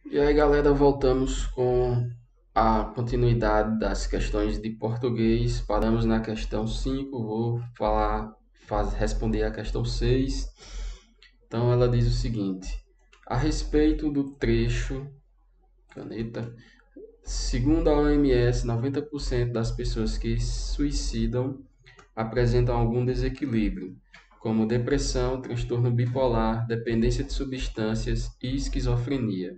E aí, galera, voltamos com a continuidade das questões de português. Paramos na questão 5. Vou responder a questão 6. Então, ela diz o seguinte: a respeito do trecho, caneta, segundo a OMS, 90% das pessoas que suicidam apresentam algum desequilíbrio, como depressão, transtorno bipolar, dependência de substâncias e esquizofrenia.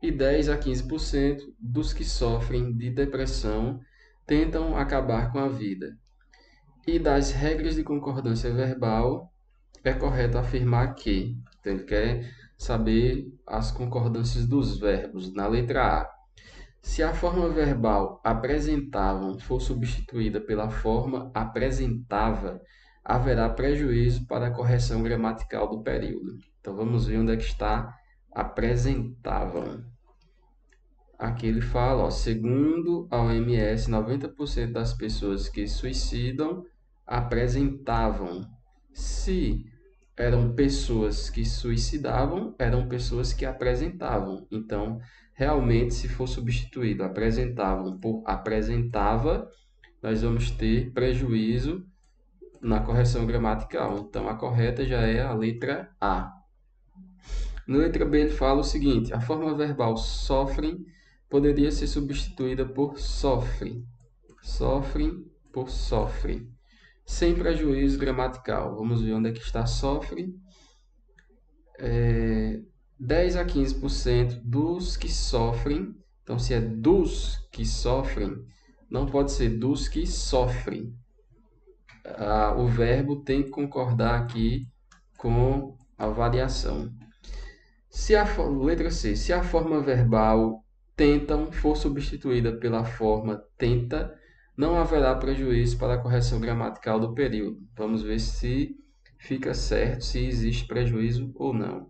E 10 a 15% dos que sofrem de depressão tentam acabar com a vida. E das regras de concordância verbal, é correto afirmar que. Então, ele quer saber as concordâncias dos verbos. Na letra A, se a forma verbal apresentavam for substituída pela forma apresentava, haverá prejuízo para a correção gramatical do período. Então, vamos ver onde é que está apresentavam. Aqui ele fala, ó, segundo a OMS, 90% das pessoas que suicidam apresentavam. Se eram pessoas que suicidavam, eram pessoas que apresentavam. Então, realmente, se for substituído apresentavam por apresentava, nós vamos ter prejuízo na correção gramatical. Então, a correta já é a letra A. Na letra B ele fala o seguinte: a forma verbal sofrem poderia ser substituída por sofre. Sofrem por sofre. Sem prejuízo gramatical. Vamos ver onde é que está sofre. 10 a 15% dos que sofrem. Então, se é dos que sofrem, não pode ser dos que sofrem. O verbo tem que concordar aqui com a variação. Letra C. Se a forma verbal tentam for substituída pela forma tenta, não haverá prejuízo para a correção gramatical do período. Vamos ver se fica certo, se existe prejuízo ou não.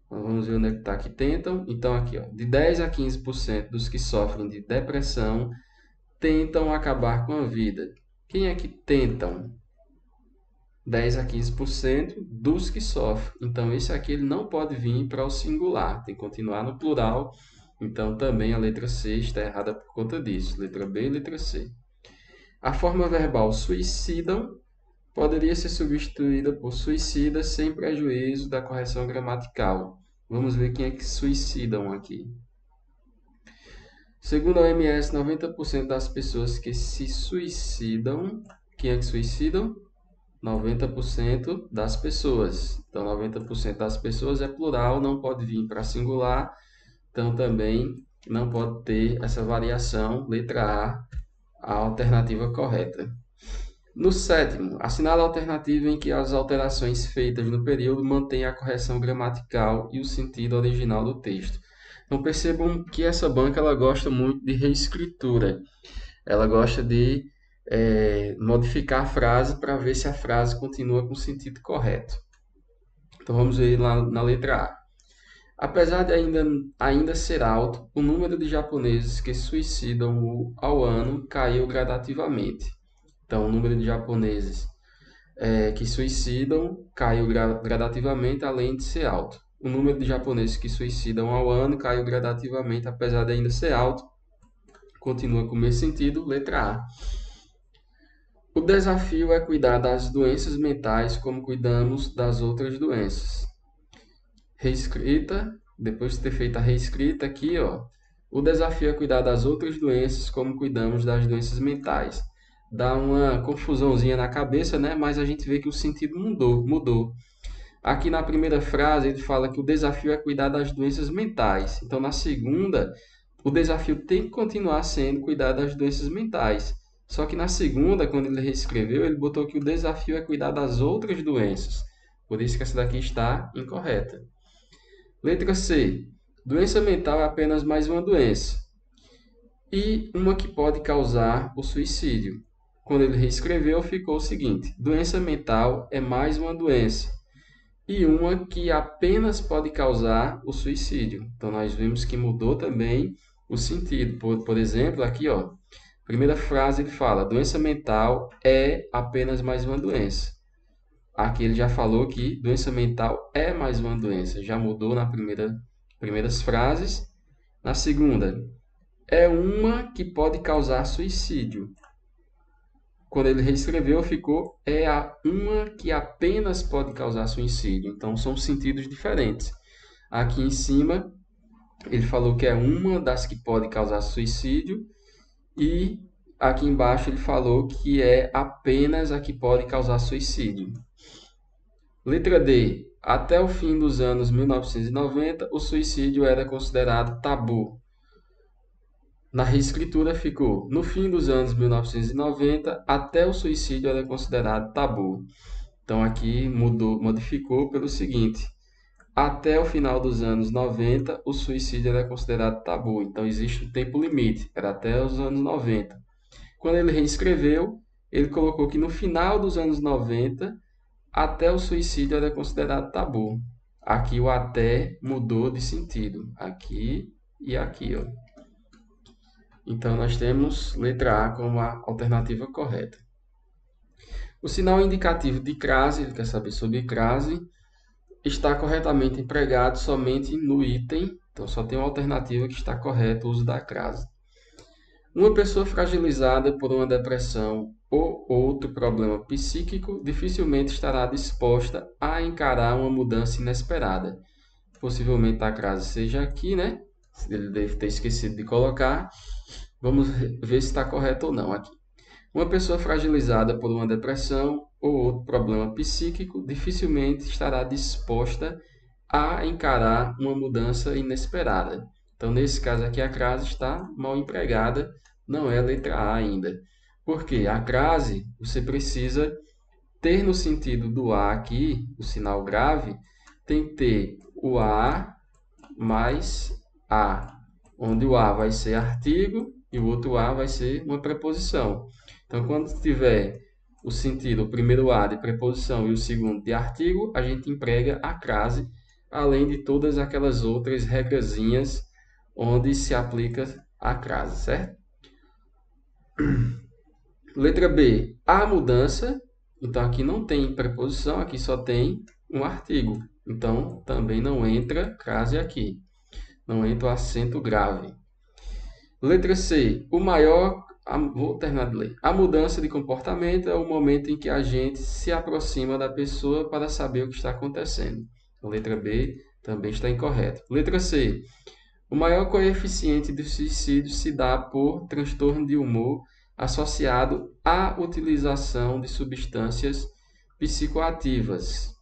Então, vamos ver onde é que está aqui tentam. Então, aqui, ó, de 10 a 15% dos que sofrem de depressão tentam acabar com a vida. Quem é que tentam? 10 a 15% dos que sofrem. Então, esse aqui ele não pode vir para o singular, tem que continuar no plural. Então, também a letra C está errada por conta disso. Letra B e letra C. A forma verbal suicidam poderia ser substituída por suicida sem prejuízo da correção gramatical. Vamos ver quem é que suicidam aqui. Segundo a OMS, 90% das pessoas que se suicidam. Quem é que suicidam? 90% das pessoas. Então, 90% das pessoas é plural, não pode vir para singular. Então, também não pode ter essa variação. Letra A alternativa correta. No sétimo, assinale a alternativa em que as alterações feitas no período mantêm a correção gramatical e o sentido original do texto. Então, percebam que essa banca ela gosta muito de reescritura. Ela gosta de modificar a frase para ver se a frase continua com o sentido correto. Então vamos ver lá na letra A. Apesar de ainda ser alto, o número de japoneses que suicidam ao ano caiu gradativamente. Então, o número de japoneses que suicidam caiu gradativamente, além de ser alto. O número de japoneses que suicidam ao ano caiu gradativamente, apesar de ainda ser alto. Continua com o mesmo sentido, letra A. O desafio é cuidar das doenças mentais como cuidamos das outras doenças. Reescrita, depois de ter feito a reescrita aqui, ó. O desafio é cuidar das outras doenças como cuidamos das doenças mentais. Dá uma confusãozinha na cabeça, né? Mas a gente vê que o sentido mudou. Aqui na primeira frase ele fala que o desafio é cuidar das doenças mentais. Então na segunda, o desafio tem que continuar sendo cuidar das doenças mentais. Só que na segunda, quando ele reescreveu, ele botou que o desafio é cuidar das outras doenças. Por isso que essa daqui está incorreta. Letra C. Doença mental é apenas mais uma doença. E uma que pode causar o suicídio. Quando ele reescreveu, ficou o seguinte: doença mental é mais uma doença. E uma que apenas pode causar o suicídio. Então, nós vimos que mudou também o sentido. Por exemplo, aqui, ó, primeira frase ele fala: doença mental é apenas mais uma doença. Aqui ele já falou que doença mental é mais uma doença. Já mudou na primeira primeiras frases. Na segunda, é uma que pode causar suicídio. Quando ele reescreveu, ficou uma que apenas pode causar suicídio. Então, são sentidos diferentes. Aqui em cima, ele falou que é uma das que pode causar suicídio. E aqui embaixo, ele falou que é apenas a que pode causar suicídio. Letra D. Até o fim dos anos 1990, o suicídio era considerado tabu. Na reescritura ficou, no fim dos anos 1990, até o suicídio era considerado tabu. Então aqui modificou pelo seguinte, até o final dos anos 90, o suicídio era considerado tabu. Então existe um tempo limite, era até os anos 90. Quando ele reescreveu, ele colocou que no final dos anos 90, até o suicídio era considerado tabu. Aqui o até mudou de sentido, aqui e aqui, ó. Então, nós temos letra A como a alternativa correta. O sinal indicativo de crase, ele quer saber sobre crase, está corretamente empregado somente no item. Então, só tem uma alternativa que está correta, o uso da crase. Uma pessoa fragilizada por uma depressão ou outro problema psíquico dificilmente estará disposta a encarar uma mudança inesperada. Possivelmente a crase seja aqui, né? Ele deve ter esquecido de colocar. Vamos ver se está correto ou não aqui. Uma pessoa fragilizada por uma depressão ou outro problema psíquico dificilmente estará disposta a encarar uma mudança inesperada. Então, nesse caso aqui, a crase está mal empregada, não é a letra A ainda. Por quê? A crase, você precisa ter no sentido do A aqui, o sinal grave, tem que ter o A mais A, onde o A vai ser artigo e o outro A vai ser uma preposição. Então, quando tiver o sentido, o primeiro A de preposição e o segundo de artigo, a gente emprega a crase, além de todas aquelas outras regrazinhas onde se aplica a crase, certo? Letra B, a mudança. Então, aqui não tem preposição, aqui só tem um artigo. Então, também não entra crase aqui. Não entra o acento grave. Letra C. Vou terminar de ler. A mudança de comportamento é o momento em que a gente se aproxima da pessoa para saber o que está acontecendo. A letra B também está incorreta. Letra C. O maior coeficiente de suicídio se dá por transtorno de humor associado à utilização de substâncias psicoativas.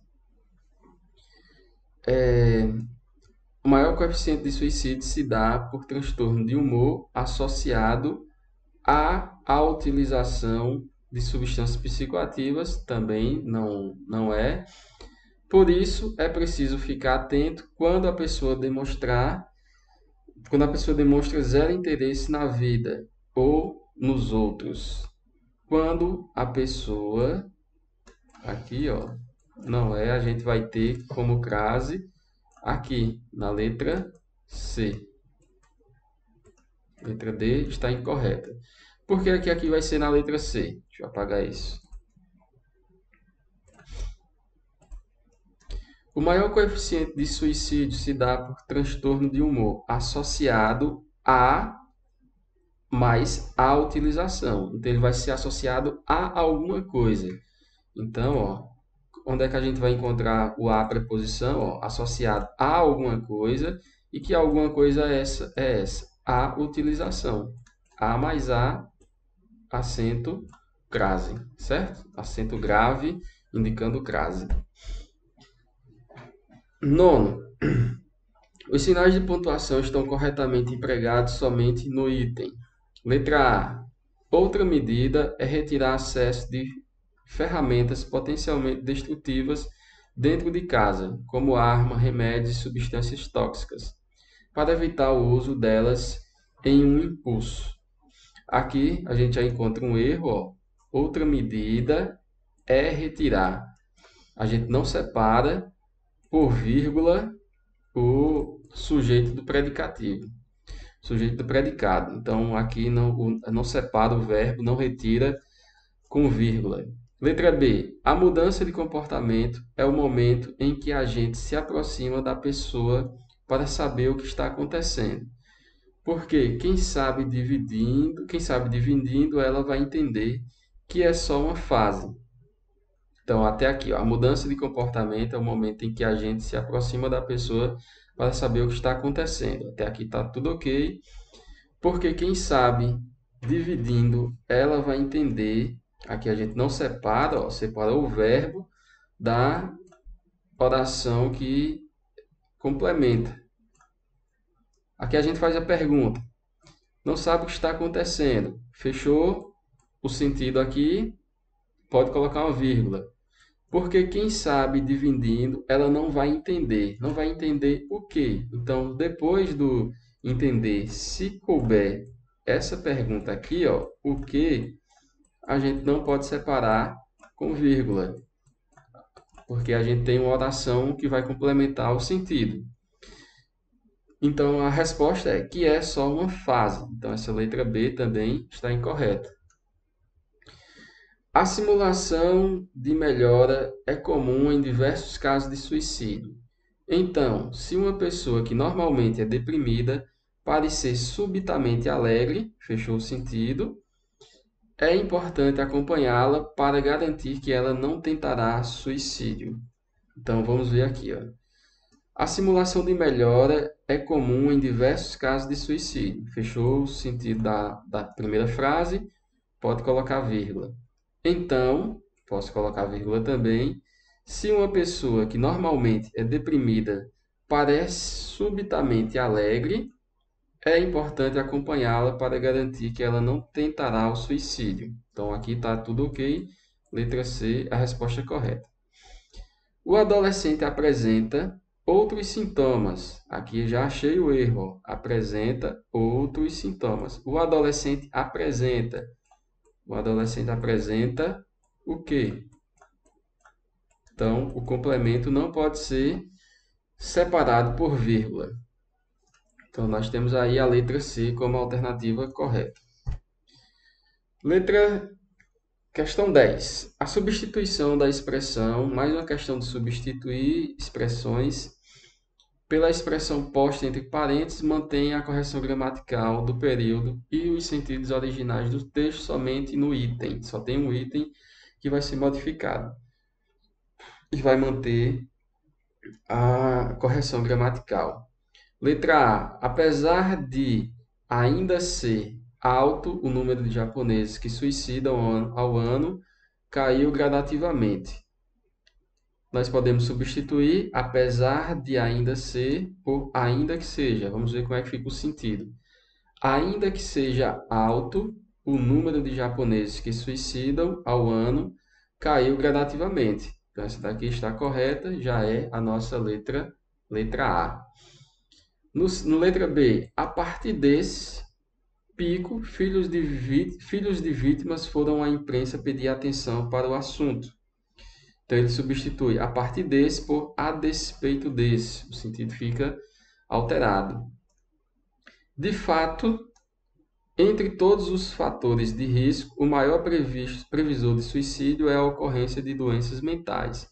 O maior coeficiente de suicídio se dá por transtorno de humor associado à utilização de substâncias psicoativas, também não é. Por isso, é preciso ficar atento quando a pessoa demonstra zero interesse na vida ou nos outros. Quando a pessoa, aqui, ó, não é, a gente vai ter como crase aqui, na letra C. Letra D está incorreta. Por que aqui vai ser na letra C? Deixa eu apagar isso. O maior coeficiente de suicídio se dá por transtorno de humor associado a mais a utilização. Então, ele vai ser associado a alguma coisa. Então, ó, onde é que a gente vai encontrar o a preposição? Ó, associado a alguma coisa. E que alguma coisa é essa? A utilização. A mais A, acento crase, certo? Acento grave, indicando crase. Nono. Os sinais de pontuação estão corretamente empregados somente no item. Letra A. Outra medida é retirar acesso de ferramentas potencialmente destrutivas dentro de casa, como arma, remédios e substâncias tóxicas, para evitar o uso delas em um impulso. Aqui a gente já encontra um erro, ó. Outra medida é retirar. A gente não separa por vírgula o sujeito do predicativo. Sujeito do predicado. Então, aqui não separa o verbo, não retira com vírgula. Letra B. A mudança de comportamento é o momento em que a gente se aproxima da pessoa para saber o que está acontecendo. Porque quem sabe dividindo, ela vai entender que é só uma fase. Então, até aqui, ó, a mudança de comportamento é o momento em que a gente se aproxima da pessoa para saber o que está acontecendo. Até aqui está tudo ok, porque quem sabe dividindo, ela vai entender. Aqui a gente não separa, ó, separa o verbo da oração que complementa. Aqui a gente faz a pergunta. Não sabe o que está acontecendo. Fechou o sentido aqui, pode colocar uma vírgula. Porque quem sabe dividindo, ela não vai entender. Não vai entender o quê? Então, depois do entender, se couber essa pergunta aqui, ó, o que, a gente não pode separar com vírgula. Porque a gente tem uma oração que vai complementar o sentido. Então, a resposta é que é só uma fase. Então, essa letra B também está incorreta. A simulação de melhora é comum em diversos casos de suicídio. Então, se uma pessoa que normalmente é deprimida parecer subitamente alegre, fechou o sentido, é importante acompanhá-la para garantir que ela não tentará suicídio. Então, vamos ver aqui, ó. A simulação de melhora é comum em diversos casos de suicídio. Fechou o sentido da primeira frase, pode colocar vírgula. Então, posso colocar vírgula também. Se uma pessoa que normalmente é deprimida parece subitamente alegre, é importante acompanhá-la para garantir que ela não tentará o suicídio. Então, aqui está tudo ok. Letra C, a resposta correta. O adolescente apresenta outros sintomas. Aqui já achei o erro. Apresenta outros sintomas. O adolescente apresenta. O adolescente apresenta o quê? Então, o complemento não pode ser separado por vírgula. Então, nós temos aí a letra C como alternativa correta. Questão 10. A substituição da expressão, mais uma questão de substituir expressões, pela expressão posta entre parênteses, mantém a correção gramatical do período e os sentidos originais do texto somente no item. Só tem um item que vai ser modificado. E vai manter a correção gramatical. Letra A. Apesar de ainda ser alto o número de japoneses que suicidam ao ano, caiu gradativamente. Nós podemos substituir apesar de ainda ser por ainda que seja. Vamos ver como é que fica o sentido. Ainda que seja alto, o número de japoneses que suicidam ao ano caiu gradativamente. Então, essa daqui está correta, já é a nossa letra A. No letra B, a partir desse pico, filhos de vítimas foram à imprensa pedir atenção para o assunto. Então, ele substitui a partir desse por a despeito desse. O sentido fica alterado. De fato, entre todos os fatores de risco, o maior previsor de suicídio é a ocorrência de doenças mentais.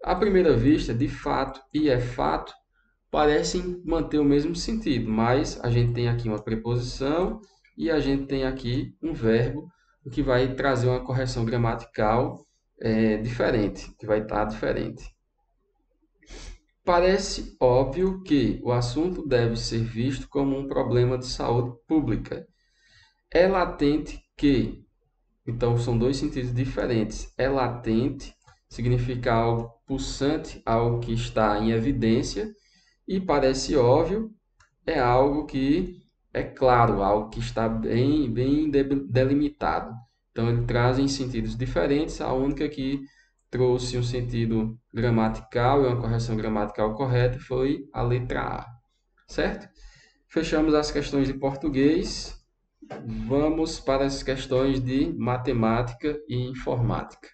À primeira vista, de fato e é fato parecem manter o mesmo sentido, mas a gente tem aqui uma preposição e a gente tem aqui um verbo, o que vai trazer uma correção gramatical diferente, que vai estar diferente. Parece óbvio que o assunto deve ser visto como um problema de saúde pública. É latente que, então são dois sentidos diferentes. É latente significa algo pulsante, algo que está em evidência, e parece óbvio é algo que é claro, algo que está bem delimitado. Então, ele traz em sentidos diferentes. A única que trouxe um sentido gramatical e uma correção gramatical correta foi a letra A. Certo? Fechamos as questões de português. Vamos para as questões de matemática e informática.